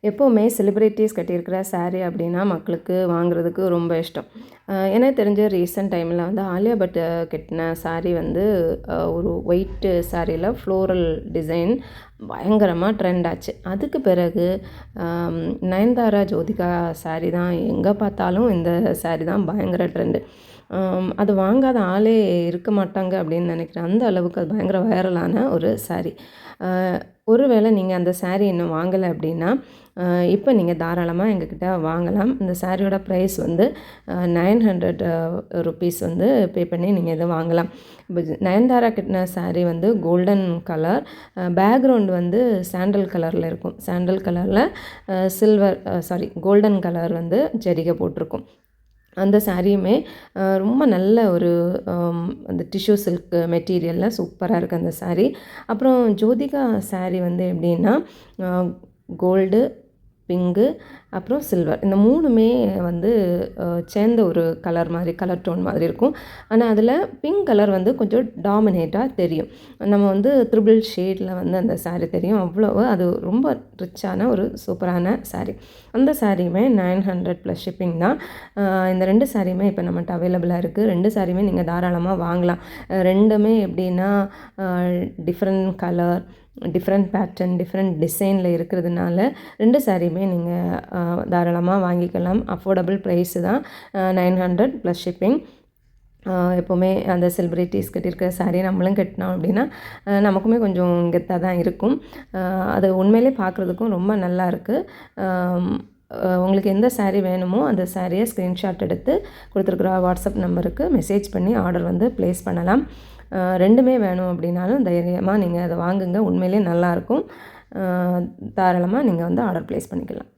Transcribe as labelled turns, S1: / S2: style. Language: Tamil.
S1: எப்போவுமே செலிப்ரிட்டிஸ் கட்டியிருக்கிற சாரீ அப்படின்னா மக்களுக்கு வாங்குறதுக்கு ரொம்ப இஷ்டம். எனக்கு தெரிஞ்ச ரீசெண்ட் டைமில் வந்து ஆலியா பட் கட்டின சாரீ வந்து ஒரு ஒயிட்டு சாரியில் ஃப்ளோரல் டிசைன் பயங்கரமாக ட்ரெண்ட் ஆச்சு. அதுக்கு பிறகு நயன்தாரா ஜோதிகா சாரீ தான் எங்கே பார்த்தாலும் இந்த சாரீ தான் பயங்கர ட்ரெண்டு. அது வாங்காத ஆளே இருக்க மாட்டாங்க அப்படின்னு நினைக்கிறேன். அந்த அளவுக்கு அது பயங்கர வைரலான ஒரு சாரீ. ஒருவேளை நீங்கள் அந்த சாரீ இன்னும் வாங்கலை அப்படின்னா இப்போ நீங்கள் தாராளமாக எங்ககிட்ட வாங்கலாம். இந்த சாரியோட ப்ரைஸ் வந்து 900 ருபீஸ் வந்து பே பண்ணி நீங்கள் இதை வாங்கலாம். இப்போ நயன்தாரா கட்டின சாரீ வந்து கோல்டன் கலர், பேக்ரவுண்ட் வந்து சாண்டல் கலரில் இருக்கும். சாண்டல் கலரில் கோல்டன் கலர் வந்து ஜரிகை போட்டிருக்கும். அந்த சாரியுமே ரொம்ப நல்ல ஒரு அந்த டிஷ்யூ சில்க் மெட்டீரியலில் சூப்பராக இருக்குது அந்த சாரீ. அப்புறம் ஜோதிகா சாரீ வந்து எப்படின்னா கோல்டு, பிங்கு, அப்புறம் சில்வர் இந்த 3மே வந்து சேர்ந்த ஒரு கலர் டோன் மாதிரி இருக்கும். ஆனால் அதில் பிங்க் கலர் வந்து கொஞ்சம் டாமினேட்டாக தெரியும். நம்ம வந்து த்ரிபிள் ஷேடில் வந்து அந்த சாரீ தெரியும். அவ்வளோ அது ரொம்ப ரிச்சான ஒரு சூப்பரான சாரீ. அந்த சாரியுமே 900 ப்ளஸ் ஷிப்பிங் தான். இந்த 2 சாரியுமே இப்போ நம்மகிட்ட அவைலபிளாக இருக்குது. 2 சாரியுமே நீங்கள் தாராளமாக வாங்கலாம். ரெண்டுமே எப்படின்னா different colour, different pattern, different டிசைனில் இருக்கிறதுனால 2 சாரியுமே நீங்கள் தாராளமாக வாங்கிக்கலாம். அஃபோர்டபுள் ப்ரைஸு தான். 900 ப்ளஸ் ஷிப்பிங். எப்போவுமே அந்த செலிப்ரிட்டிஸ் கட்டியிருக்கிற சாரீ நம்மளும் கட்டினோம் அப்படின்னா நமக்குமே கொஞ்சம் கெத்தாக தான் இருக்கும். அது உண்மையிலே பார்க்குறதுக்கும் ரொம்ப நல்லா இருக்குது. உங்களுக்கு எந்த சாரீ வேணுமோ அந்த சாரியை ஸ்க்ரீன்ஷாட் எடுத்து கொடுத்துருக்குற வாட்ஸ்அப் நம்பருக்கு மெசேஜ் பண்ணி ஆர்டர் வந்து ப்ளேஸ் பண்ணலாம். ரெண்டுமே வேணும் அப்படின்னாலும் தைரியமாக நீங்கள் அதை வாங்குங்க. உண்மையிலே நல்லாயிருக்கும். தாராளமாக நீங்கள் வந்து ஆர்டர் ப்ளேஸ் பண்ணிக்கலாம்.